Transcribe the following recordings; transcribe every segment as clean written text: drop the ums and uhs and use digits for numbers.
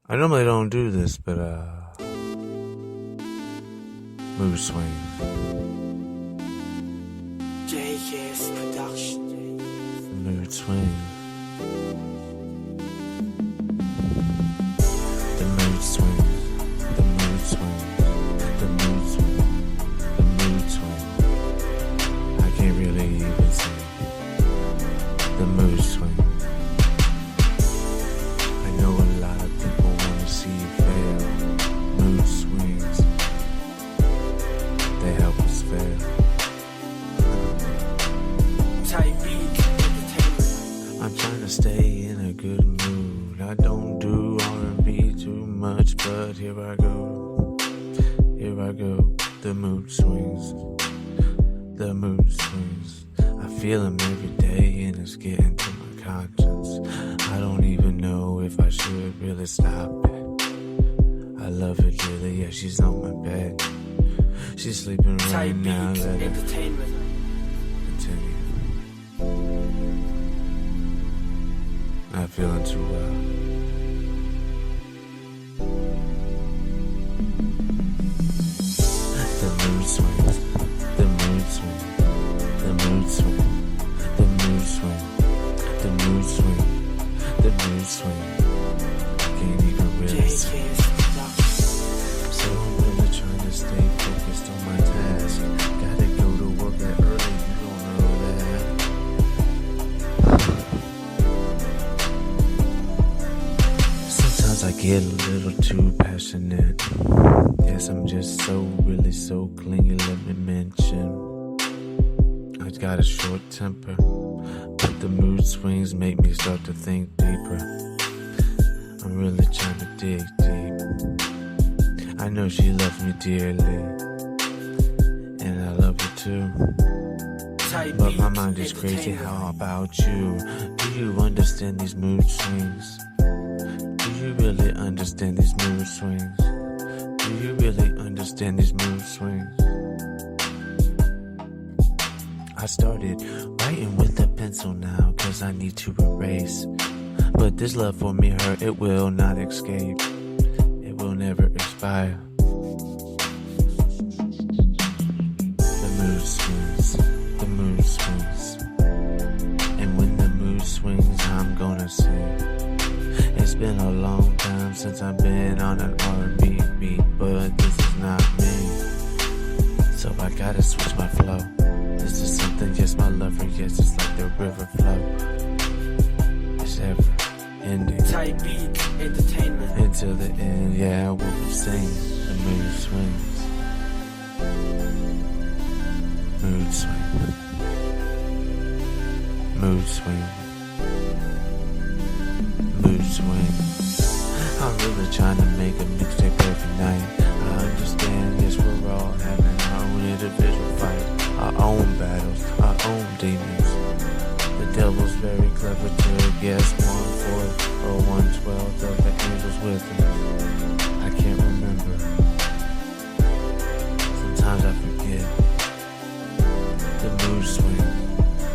I normally don't do this, but mood swing. JKS Production. Mood swing. The mood swing. The mood swing. The mood swing. The mood swing. I can't really even say the mood swing. I know a lot of people want to see you fail. Mood swings, they help us fail. Type beat entertainment. I'm trying to stay in a good mood. I don't do R&B too much, but here I go. Here I go. The mood swings. The mood swings. I feel them every day and it's getting to my conscience. I don't even know if I should really stop it. I love it dearly, yeah, she's on my bed. She's sleeping right Type now. beat Let her entertainment. continue. Not feeling too well. The mood swings. The mood swing. The mood swing. The mood swing. The mood swing. The mood swing. I can't even really say. JKS Production. So I'm really trying to stay focused on my task. Gotta go to work that early, you don't know that. Sometimes I get a little too passionate. Yes, I'm just really so clingy, let me mention. I got a short temper, but the mood swings make me start to think deeper. I'm really trying to dig deep. I know she loves me dearly, and I love her too. Type But my beat mind is crazy, entertainment. how about you? Do you understand these mood swings? Do you really understand these mood swings? Do you really understand these mood swings? I started writing with a pencil now, cause I need to erase. But this love for me, her, it will not escape. It will never expire. The mood swings, the mood swings. And when the mood swings, I'm gonna sing. It's been a long time since I've been on an R&B beat, but this is not me. So I gotta switch my flow. This is something, yes, my love for yes, it's like the river flow. It's ever ending. Type beat entertainment. Until the end, yeah, we'll be singing. The mood swings. Mood swing. Mood swing. Mood swing. I'm really trying to make a mixtape every night. I understand, yes, we're all having our own individual fight. Our own battles, our own demons. The devil's very clever to guess 1/4 or 1/12 of the angels with him. I can't remember. Sometimes I forget. The mood swing.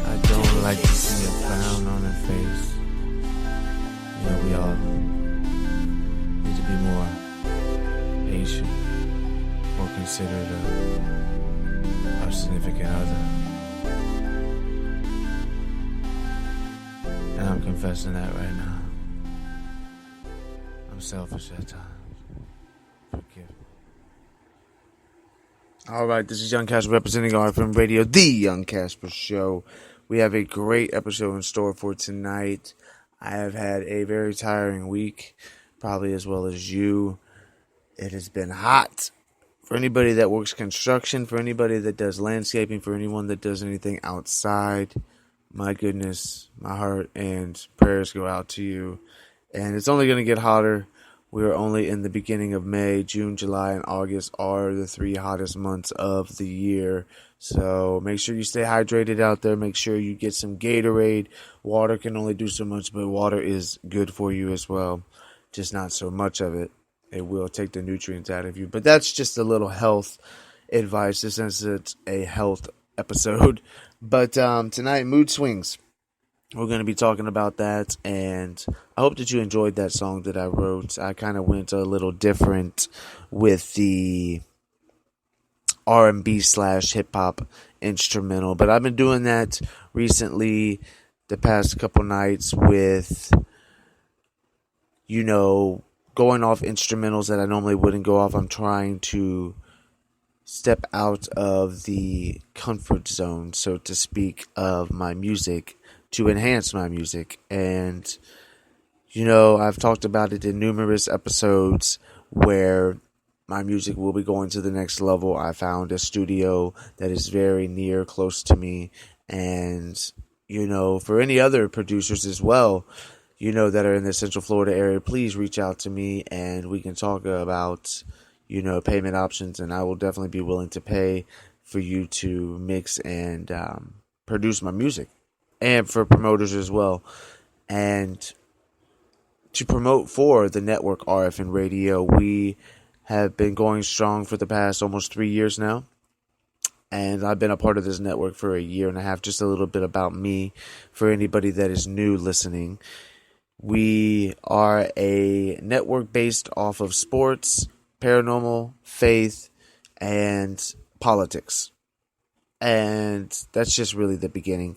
I don't like to see a frown on her face. You know, we all need to be more patient, more considerate of our significant other. And I'm confessing that right now. I'm selfish at times. Forgive me. Alright, this is Young Casper representing RFM Radio, the Young Casper Show. We have a great episode in store for tonight. I have had a very tiring week, probably as well as you. It has been hot. For anybody that works construction, for anybody that does landscaping, for anyone that does anything outside, my goodness, my heart and prayers go out to you. And it's only going to get hotter. We are only in the beginning of May. June, July, and August are the 3 hottest months of the year. So make sure you stay hydrated out there. Make sure you get some Gatorade. Water can only do so much, but water is good for you as well. Just not so much of it. It will take the nutrients out of you. But that's just a little health advice, since it's a health episode. But tonight, mood swings. we're going to be talking about that, and I hope that you enjoyed that song that I wrote. I kind of went a little different with the R&B / hip hop instrumental, but I've been doing that recently the past couple nights with, going off instrumentals that I normally wouldn't go off. I'm trying to step out of the comfort zone, so to speak, of my music to enhance my music. And, I've talked about it in numerous episodes where my music will be going to the next level. I found a studio that is very close to me. And, for any other producers as well, that are in the Central Florida area, please reach out to me and we can talk about, payment options. And I will definitely be willing to pay for you to mix and produce my music, and for promoters as well. And to promote for the network RFN Radio, we have been going strong for the past almost 3 years now. And I've been a part of this network for a year and a half. Just a little bit about me for anybody that is new listening. We are a network based off of sports, paranormal, faith, and politics. And that's just really the beginning.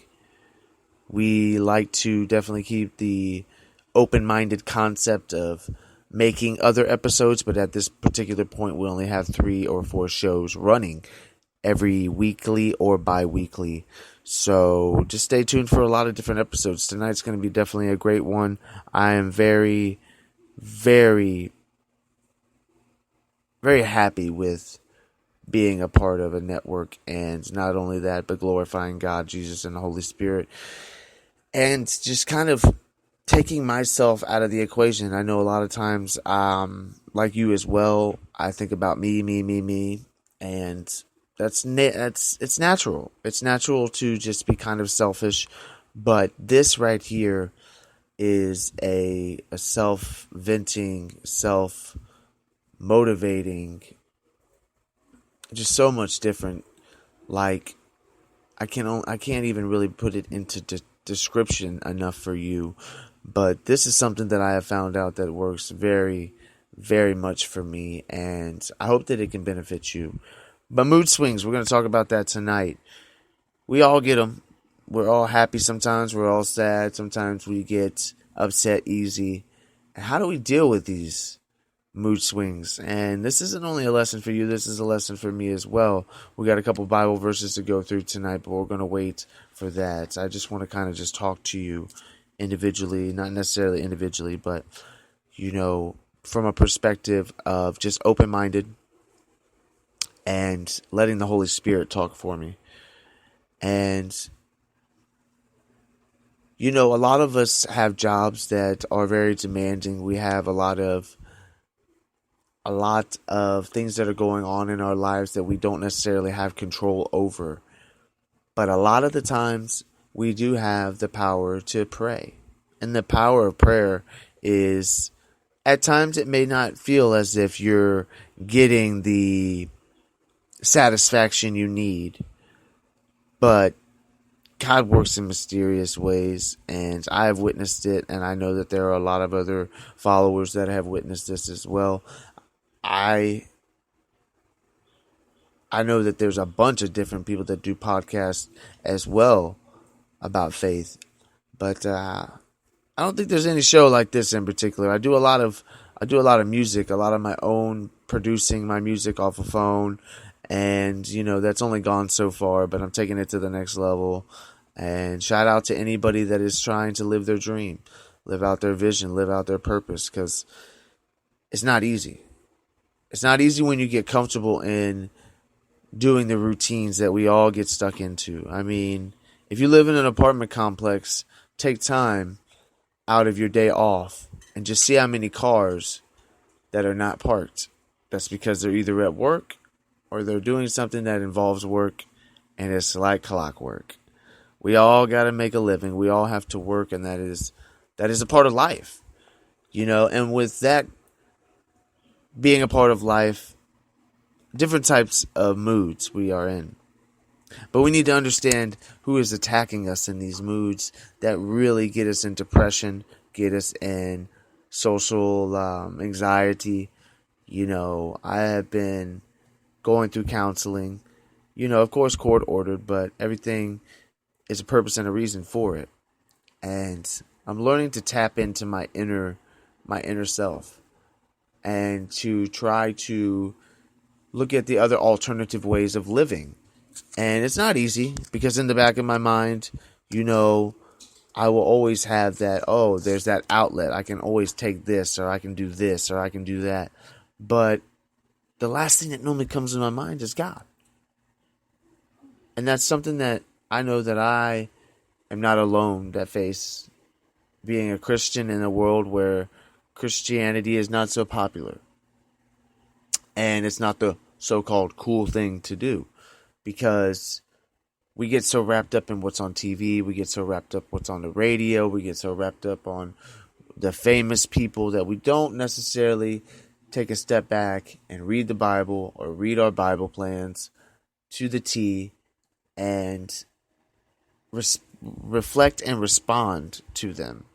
We like to definitely keep the open-minded concept of making other episodes, but at this particular point, we only have 3 or 4 shows running every weekly or bi-weekly. So just stay tuned for a lot of different episodes. Tonight's going to be definitely a great one. I am very, very, very happy with being a part of a network, and not only that, but glorifying God, Jesus, and the Holy Spirit, and just kind of taking myself out of the equation. I know a lot of times, like you as well, I think about me, and it's natural. It's natural to just be kind of selfish, but this right here is a self-venting, self-motivating, just so much different. Like, I can't even really put it into description enough for you, but this is something that I have found out that works very, very much for me, and I hope that it can benefit you. But mood swings, we're going to talk about that tonight. We all get them. We're all happy sometimes. We're all sad. Sometimes we get upset easy. And how do we deal with these mood swings? And this isn't only a lesson for you. This is a lesson for me as well. We got a couple Bible verses to go through tonight, but we're going to wait for that. I just want to kind of just talk to you individually, not necessarily individually, but, from a perspective of just open-minded and letting the Holy Spirit talk for me. And, a lot of us have jobs that are very demanding. We have a lot of things that are going on in our lives that we don't necessarily have control over. But a lot of the times, we do have the power to pray. And the power of prayer is, at times it may not feel as if you're getting the satisfaction you need, but God works in mysterious ways, and I have witnessed it, and I know that there are a lot of other followers that have witnessed this as well. I know that there's a bunch of different people that do podcasts as well about faith, but I don't think there's any show like this in particular. I do a lot of music, a lot of my own producing my music off a phone, and that's only gone so far, but I'm taking it to the next level. And shout out to anybody that is trying to live their dream, live out their vision, live out their purpose, because it's not easy. It's not easy when you get comfortable in doing the routines that we all get stuck into. I mean, if you live in an apartment complex, take time out of your day off and just see how many cars that are not parked. That's because they're either at work or they're doing something that involves work, and it's like clockwork. We all got to make a living. We all have to work, and that is a part of life. And with that being a part of life, different types of moods we are in. But we need to understand who is attacking us in these moods that really get us in depression, get us in social anxiety. I have been going through counseling, of course court ordered, but everything is a purpose and a reason for it. And I'm learning to tap into my inner self and to try to look at the other alternative ways of living. And it's not easy because in the back of my mind, I will always have that, oh, there's that outlet. I can always take this, or I can do this, or I can do that. But the last thing that normally comes to my mind is God. And that's something that I know that I am not alone that face being a Christian in a world where Christianity is not so popular. And it's not the so-called cool thing to do, because we get so wrapped up in what's on TV, we get so wrapped up what's on the radio, we get so wrapped up on the famous people that we don't necessarily take a step back and read the Bible or read our Bible plans to the T and reflect and respond to them.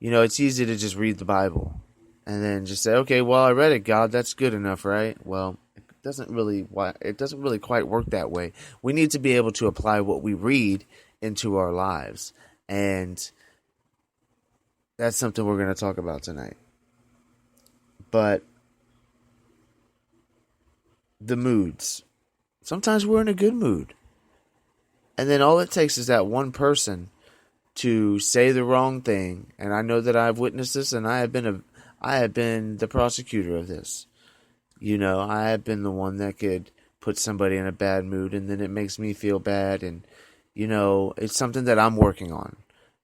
It's easy to just read the Bible and then just say, okay, well, I read it, God, that's good enough, right? Well, it doesn't really quite work that way. We need to be able to apply what we read into our lives. And that's something we're going to talk about tonight. But the moods. Sometimes we're in a good mood. And then all it takes is that one person to say the wrong thing. And I know that I've witnessed this, and I have been the prosecutor of this. I have been the one that could put somebody in a bad mood, and then it makes me feel bad. And, it's something that I'm working on.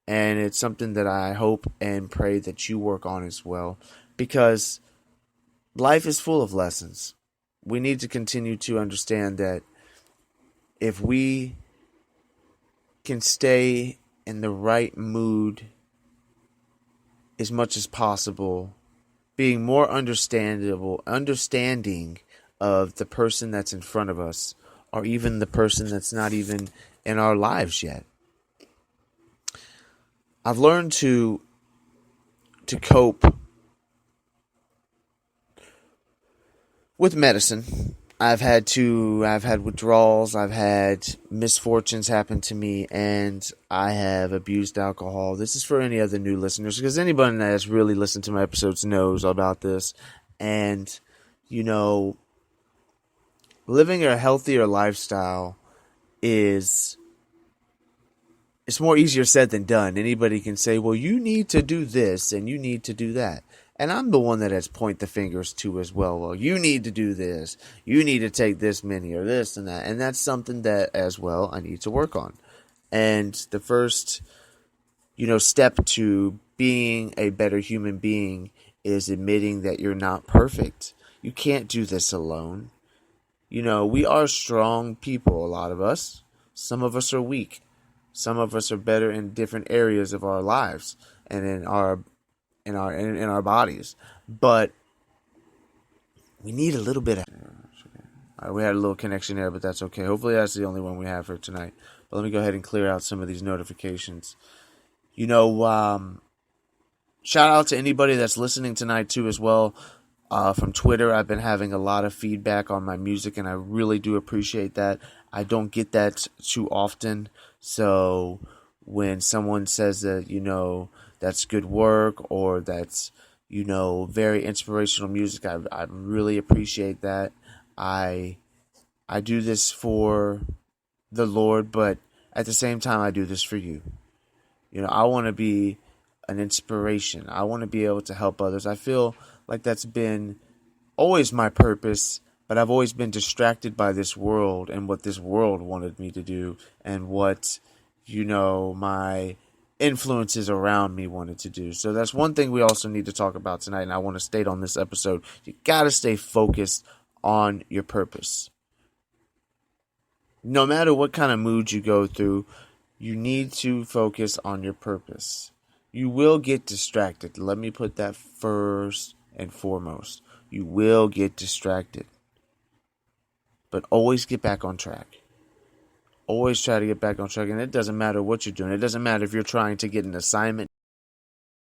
And it's something that I hope and pray that you work on as well. Because life is full of lessons. We need to continue to understand that if we can stay in the right mood as much as possible, being more understanding of the person that's in front of us, or even the person that's not even in our lives yet. I've learned to cope with medicine. I've had withdrawals, I've had misfortunes happen to me, and I have abused alcohol. This is for any other new listeners, because anybody that has really listened to my episodes knows about this. And, living a healthier lifestyle it's more easier said than done. Anybody can say, well, you need to do this and you need to do that. And I'm the one that has point the fingers to as well. Well, you need to do this. You need to take this many or this and that. And that's something that as well I need to work on. And the first, step to being a better human being is admitting that you're not perfect. You can't do this alone. We are strong people, a lot of us. Some of us are weak. Some of us are better in different areas of our lives and in our bodies, but we need a little bit of. We had a little connection there, but that's okay. Hopefully that's the only one we have for tonight. But let me go ahead and clear out some of these notifications. Shout out to anybody that's listening tonight too as well. From Twitter, I've been having a lot of feedback on my music, and I really do appreciate that. I don't get that too often, so when someone says that, that's good work, or that's, very inspirational music, I really appreciate that. I do this for the Lord, but at the same time, I do this for you. I want to be an inspiration. I want to be able to help others. I feel like that's been always my purpose, but I've always been distracted by this world and what this world wanted me to do and what, my influences around me wanted to do. So that's one thing we also need to talk about tonight, and I want to state on this episode, you got to stay focused on your purpose. No matter what kind of mood you go through, you need to focus on your purpose. You will get distracted. Let me put that first and foremost. You will get distracted. But always get back on track. Always try to get back on track, and it doesn't matter what you're doing. It doesn't matter if you're trying to get an assignment